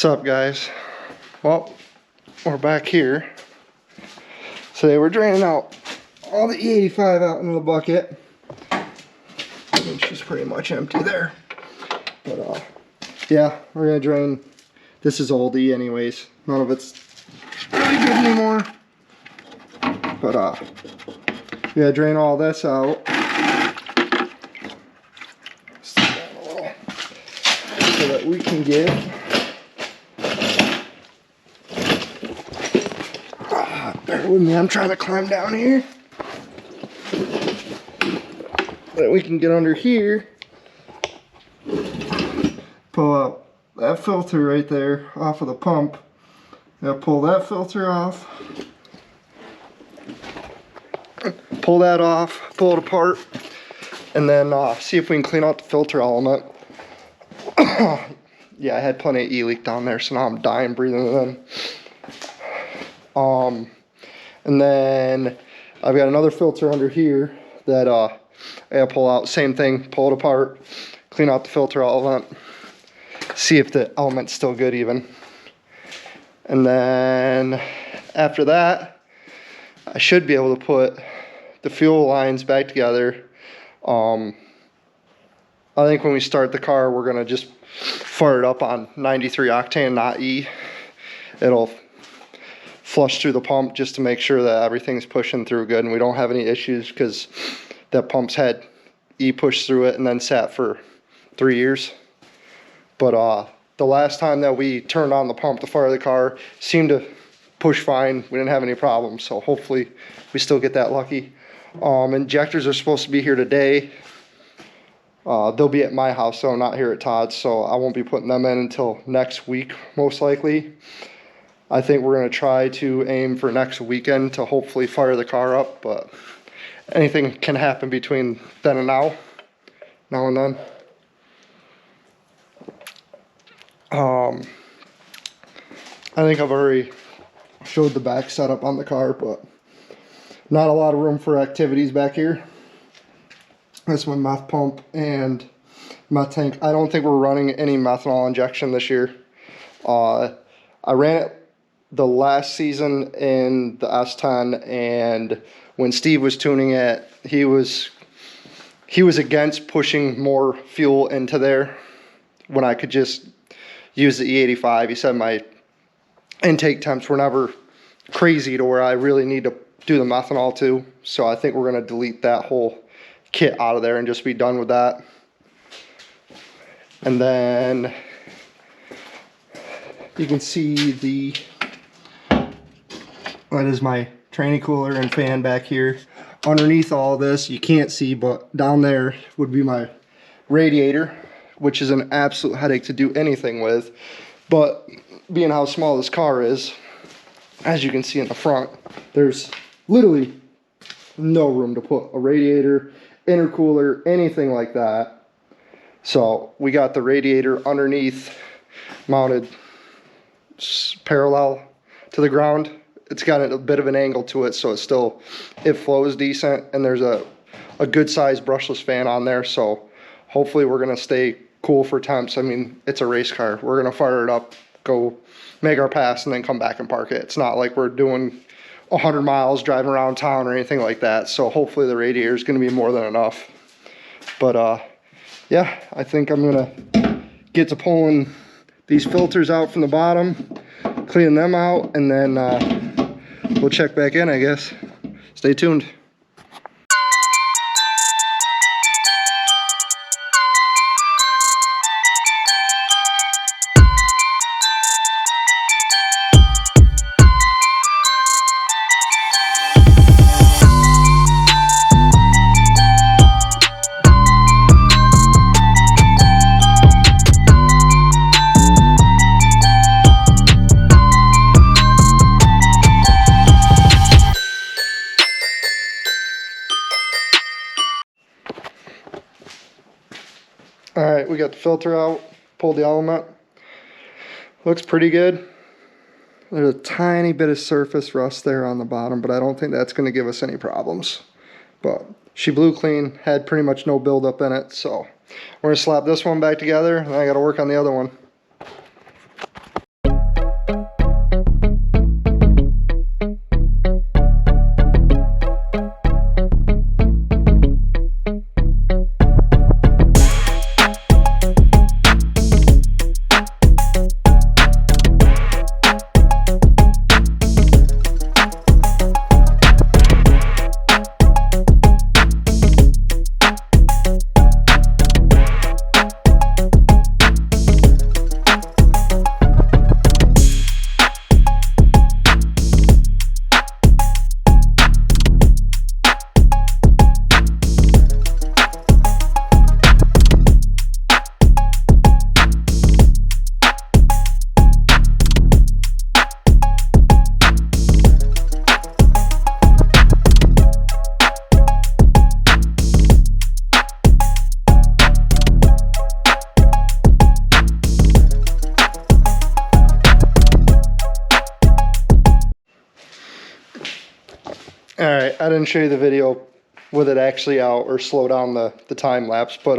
What's up, guys? Well, we're back here. Today we're draining out all the E85 out into the bucket. It's just pretty much empty there. But yeah, we're gonna drain. This is old E anyways. None of it's really good anymore. But we gotta drain all this out. So that we can get bear with me, I'm trying to climb down here. That we can get under here. Pull up that filter right there off of the pump. Now pull that filter off. Pull that off, pull it apart, and then see if we can clean out the filter element. Yeah, I had plenty of E-leak down there, so now I'm dying breathing it in. And then I've got another filter under here that I gotta pull out. Same thing, pull it apart, clean out the filter element, see if the element's still good even. And then after that, I should be able to put the fuel lines back together. I think when we start the car, we're gonna just fire it up on 93 octane, not E. It'll flush through the pump just to make sure that everything's pushing through good and we don't have any issues, because that pump's had E pushed through it and then sat for 3 years. But the last time that we turned on the pump to fire the car, seemed to push fine. We didn't have any problems, so hopefully we still get that lucky. Injectors are supposed to be here today. They'll be at my house, though, not here at Todd's, so I won't be putting them in until next week, most likely. I think we're going to try to aim for next weekend to hopefully fire the car up, but anything can happen between then and now and then. I think I've already showed the back setup on the car, but not a lot of room for activities back here. That's my meth pump and meth tank. I don't think we're running any methanol injection this year. I ran it the last season in the S10, and when Steve was tuning it, he was against pushing more fuel into there when I could just use the E85. He said my intake temps were never crazy to where I really need to do the methanol too. So I think we're going to delete that whole kit out of there and just be done with that. And then you can see that is my tranny cooler and fan back here. Underneath all this, you can't see, but down there would be my radiator, which is an absolute headache to do anything with. But being how small this car is, as you can see in the front, there's literally no room to put a radiator, intercooler, anything like that. So we got the radiator underneath, mounted parallel to the ground. It's got a bit of an angle to it, so it flows decent, and there's a good sized brushless fan on there, so hopefully we're gonna stay cool for temps. I mean, it's a race car. We're gonna fire it up, go make our pass, and then come back and park it. It's not like we're doing 100 miles driving around town or anything like that, so hopefully the radiator is gonna be more than enough. But yeah, I think I'm gonna get to pulling these filters out from the bottom, cleaning them out, and then we'll check back in, I guess. Stay tuned. Alright, we got the filter out, pulled the element. Looks pretty good. There's a tiny bit of surface rust there on the bottom, but I don't think that's going to give us any problems. But she blew clean, had pretty much no buildup in it, so we're going to slap this one back together, and I got to work on the other one. All right, I didn't show you the video with it actually out or slow down the time lapse, but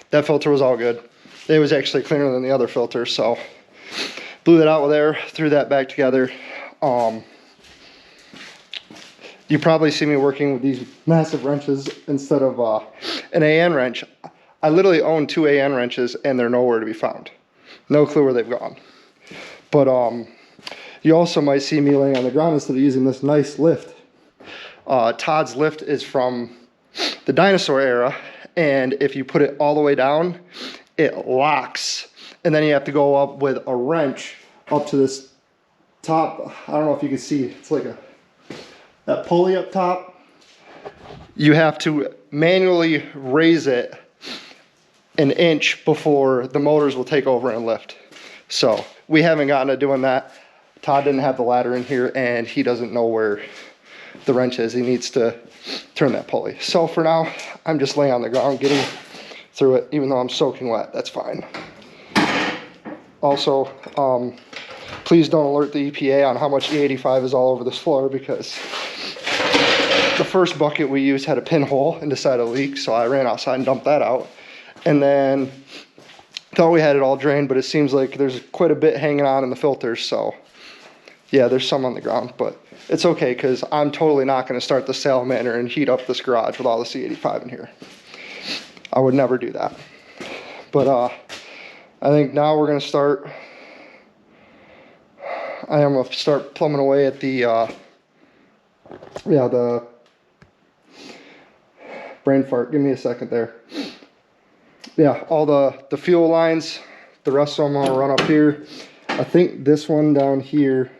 that filter was all good. It was actually cleaner than the other filter, so blew that out with air, threw that back together. You probably see me working with these massive wrenches instead of an AN wrench. I literally own 2 AN wrenches and they're nowhere to be found. No clue where they've gone. But you also might see me laying on the ground instead of using this nice lift. Todd's lift is from the dinosaur era, and if you put it all the way down, it locks. And then you have to go up with a wrench up to this top. I don't know if you can see, it's like that pulley up top. You have to manually raise it an inch before the motors will take over and lift. So we haven't gotten to doing that. Todd didn't have the ladder in here and he doesn't know where the wrench is. He needs to turn that pulley. So for now, I'm just laying on the ground getting through it, even though I'm soaking wet. That's fine. Also, please don't alert the EPA on how much E85 is all over this floor, because the first bucket we used had a pinhole and decided to leak, so I ran outside and dumped that out. And then thought we had it all drained, but it seems like there's quite a bit hanging on in the filters, so yeah, there's some on the ground, but it's okay because I'm totally not going to start the salamander and heat up this garage with all the C85 in here. I would never do that. But I think now we're going to start, I am going to start plumbing away at the brain fart. Give me a second there. Yeah, all the fuel lines, the rest of them I'll run up here. I think this one down here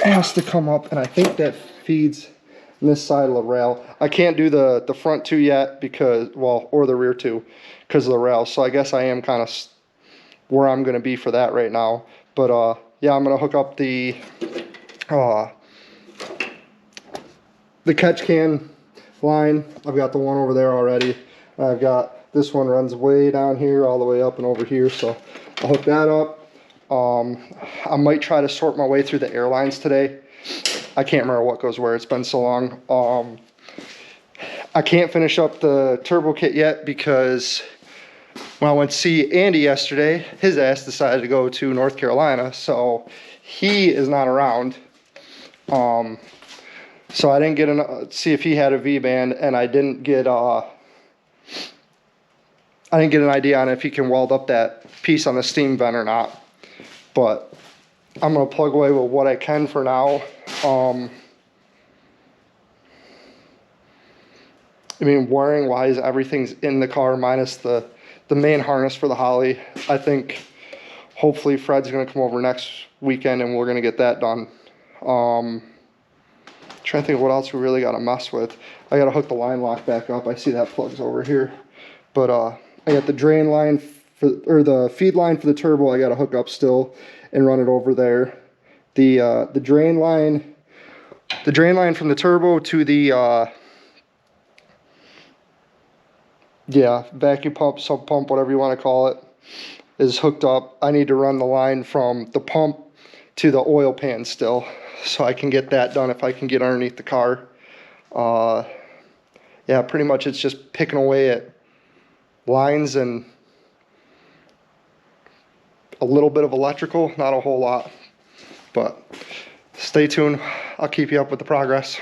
has to come up, and I think that feeds this side of the rail. I can't do the front two yet because, well, or the rear two because of the rail. So I guess I am kind of where I'm going to be for that right now. But yeah, I'm going to hook up the catch can line. I've got the one over there already. I've got this one runs way down here all the way up and over here, so I'll hook that up. I might try to sort my way through the airlines today. I can't remember what goes where. It's been so long. I can't finish up the turbo kit yet because when I went to see Andy yesterday, his ass decided to go to North Carolina, so he is not around. So I didn't get see if he had a V-band, and I didn't get an idea on if he can weld up that piece on the steam vent or not. But I'm going to plug away with what I can for now. I mean, wiring wise, everything's in the car minus the main harness for the Holly. I think hopefully Fred's going to come over next weekend and we're going to get that done. Trying to think of what else we really got to mess with. I got to hook the line lock back up. I see that plugs over here. But I got the drain line or the feed line for the turbo. I got to hook up still and run it over there. The drain line from the turbo to the vacuum pump, sub pump, whatever you want to call it, is hooked up. I need to run the line from the pump to the oil pan still, so I can get that done if I can get underneath the car. Yeah, pretty much it's just picking away at lines and a little bit of electrical, not a whole lot, but stay tuned. I'll keep you up with the progress.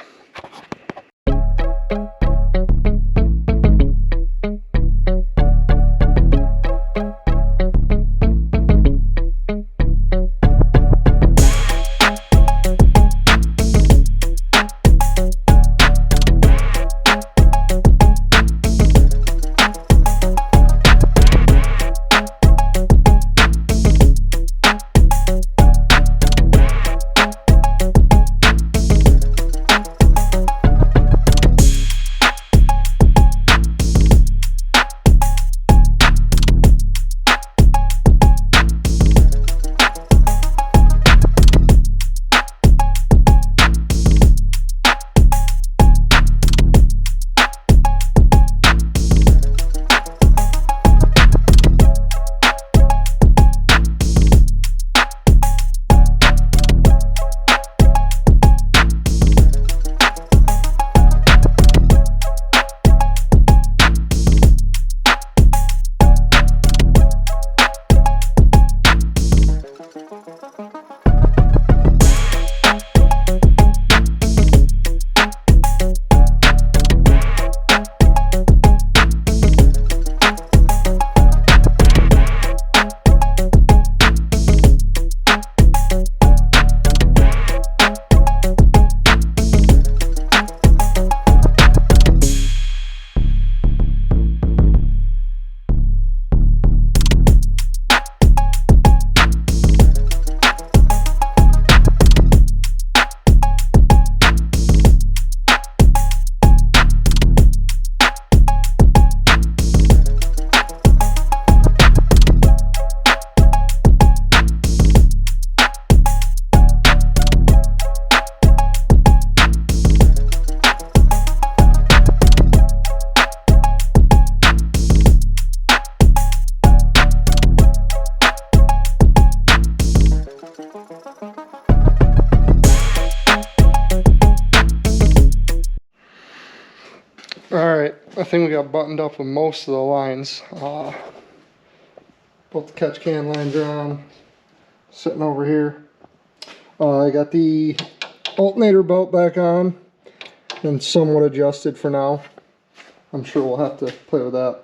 Alright, I think we got buttoned up with most of the lines. Both the catch can lines are on. Sitting over here. I got the alternator belt back on and somewhat adjusted for now. I'm sure we'll have to play with that.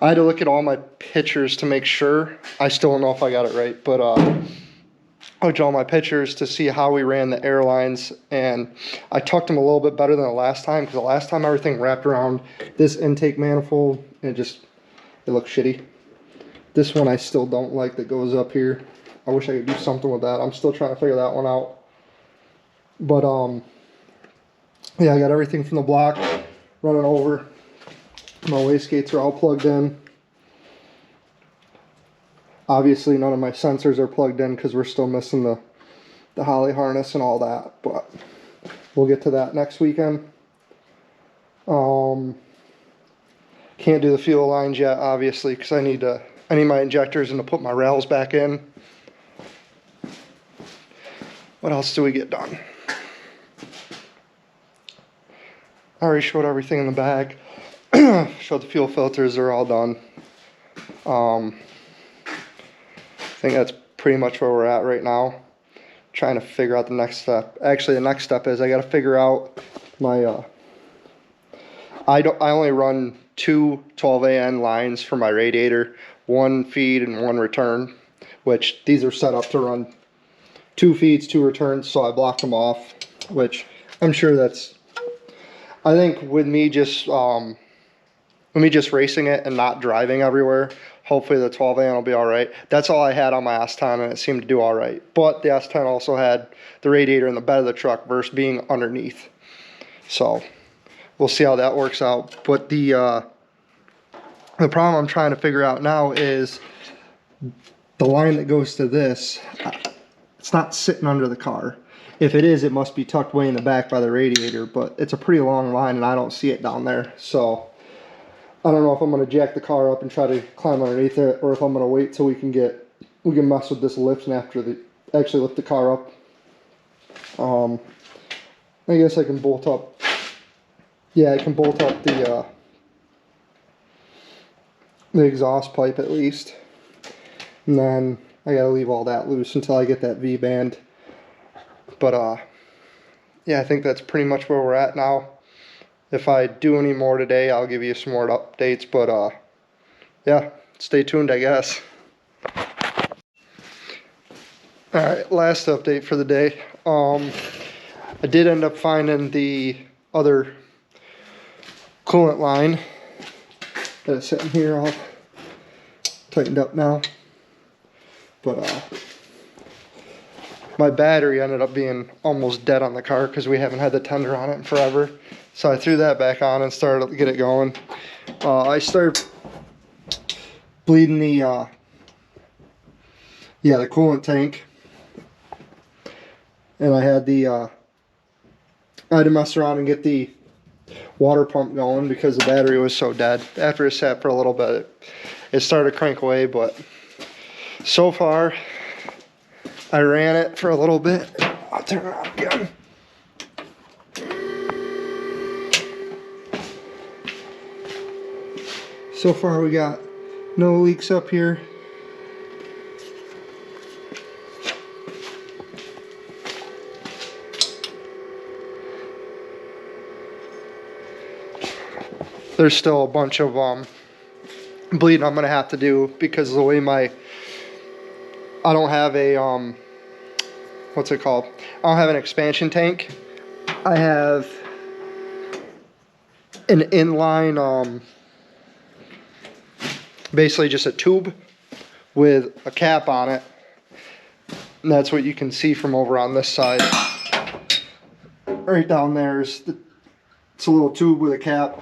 I had to look at all my pictures to make sure. I still don't know if I got it right, but I looked at all my pictures to see how we ran the airlines, and I tucked them a little bit better than the last time, because the last time everything wrapped around this intake manifold and it looked shitty. This one I still don't like that goes up here. I wish I could do something with that. I'm still trying to figure that one out. But yeah, I got everything from the block running over. My wastegates are all plugged in. Obviously none of my sensors are plugged in because we're still missing the Holly harness and all that, but we'll get to that next weekend. Can't do the fuel lines yet, obviously, because I need my injectors and to put my rails back in. What else do we get done? I already showed everything in the bag. Showed the fuel filters are all done. I think that's pretty much where we're at right now. Trying to figure out the next step. Actually, the next step is I got to figure out my. I only run two 12AN lines for my radiator, one feed and one return, which these are set up to run 2 feeds, 2 returns. So I blocked them off, which I'm sure that's. I think with me just racing it and not driving everywhere, hopefully the 12AN will be all right. That's all I had on my S10, and it seemed to do all right. But the S10 also had the radiator in the bed of the truck versus being underneath. So we'll see how that works out. But the problem I'm trying to figure out now is the line that goes to this. It's not sitting under the car. If it is, it must be tucked way in the back by the radiator, but it's a pretty long line and I don't see it down there. So I don't know if I'm going to jack the car up and try to climb underneath it, or if I'm going to wait till we can mess with this lift and actually lift the car up. I guess I can bolt up. Yeah, I can bolt up the exhaust pipe at least. And then I got to leave all that loose until I get that V-band. But yeah, I think that's pretty much where we're at now. If I do any more today, I'll give you some more updates, but yeah, stay tuned, I guess. Alright, last update for the day. I did end up finding the other coolant line that is sitting here, all tightened up now. But my battery ended up being almost dead on the car because we haven't had the tender on it in forever. So I threw that back on and started to get it going. I started bleeding the coolant tank. And I had to mess around and get the water pump going because the battery was so dead. After it sat for a little bit, it started to crank away, but so far I ran it for a little bit. I'll turn it on again. So far we got no leaks up here. There's still a bunch of bleeding I'm gonna have to do because of the way I don't have a what's it called? I don't have an expansion tank. I have an inline basically just a tube with a cap on it, and that's what you can see from over on this side. Right down there is it's a little tube with a cap.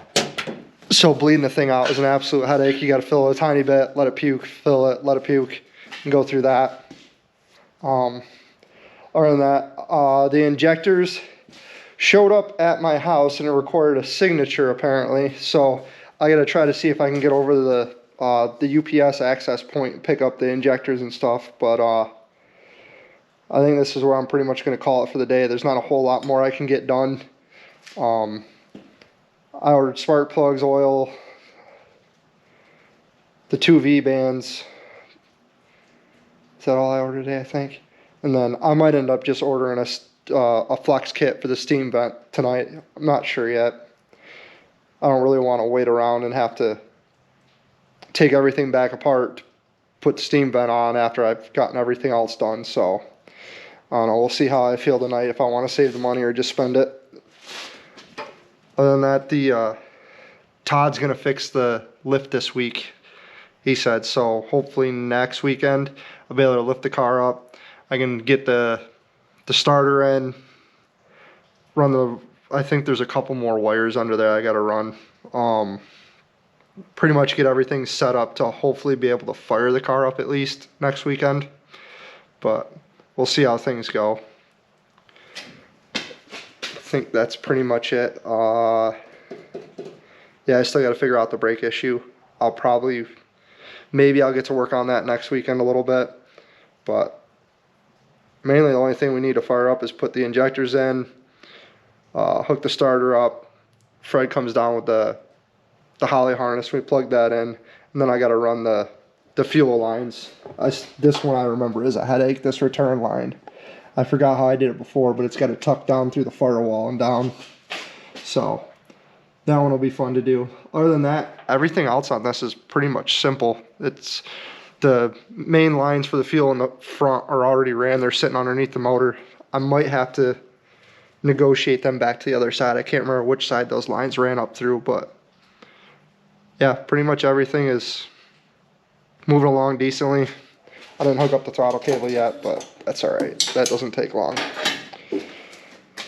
So bleeding the thing out is an absolute headache. You got to fill it a tiny bit, let it puke, fill it, let it puke, and go through that. Other than that, the injectors showed up at my house and it recorded a signature apparently. So I got to try to see if I can get over to the UPS access point and pick up the injectors and stuff. But I think this is where I'm pretty much going to call it for the day. There's not a whole lot more I can get done. I ordered spark plugs, oil, the 2 V-bands. Is that all I ordered today, I think? And then I might end up just ordering a flex kit for the steam vent tonight. I'm not sure yet. I don't really want to wait around and have to take everything back apart, put the steam vent on after I've gotten everything else done. So I don't know, we'll see how I feel tonight, if I want to save the money or just spend it. Other than that, Todd's going to fix the lift this week, he said. So hopefully next weekend I'll be able to lift the car up. I can get the starter in, run I think there's a couple more wires under there I got to run. Pretty much get everything set up to hopefully be able to fire the car up at least next weekend. But we'll see how things go. I think that's pretty much it. Yeah, I still got to figure out the brake issue. Maybe I'll get to work on that next weekend a little bit. But mainly the only thing we need to fire up is put the injectors in, hook the starter up. Fred comes down with the Holly harness. We plug that in, and then I got to run the fuel lines. This one I remember is a headache, this return line. I forgot how I did it before, but it's got to tuck down through the firewall and down. So that one will be fun to do. Other than that, everything else on this is pretty much simple. It's the main lines for the fuel in the front are already ran. They're sitting underneath the motor. I might have to negotiate them back to the other side. I can't remember which side those lines ran up through, but yeah, pretty much everything is moving along decently. I didn't hook up the throttle cable yet, but that's all right. That doesn't take long.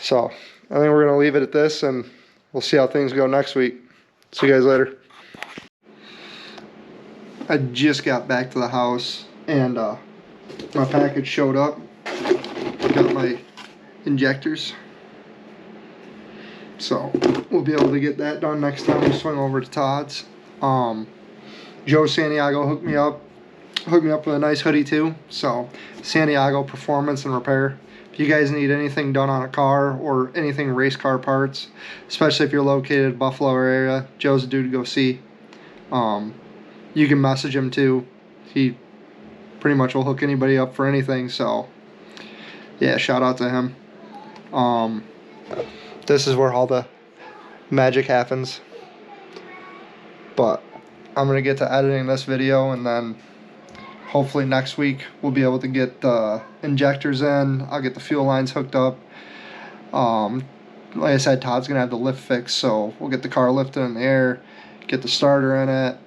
So I think we're going to leave it at this, and we'll see how things go next week. See you guys later. I just got back to the house, and my package showed up. Got my injectors. So we'll be able to get that done next time we swing over to Todd's. Joe Santiago hooked me up with a nice hoodie too. So Santiago Performance and Repair. If you guys need anything done on a car or anything race car parts, especially if you're located in Buffalo area, Joe's a dude to go see. You can message him too. He pretty much will hook anybody up for anything. So yeah, shout out to him. This is where all the magic happens. But I'm going to get to editing this video, and then hopefully next week we'll be able to get the injectors in. I'll get the fuel lines hooked up. Like I said, Todd's going to have the lift fixed, so we'll get the car lifted in the air, get the starter in it.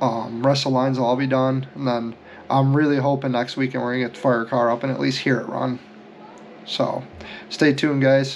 Rest of the lines will all be done. And then I'm really hoping next weekend we're going to get the fire car up and at least hear it run. So stay tuned, guys.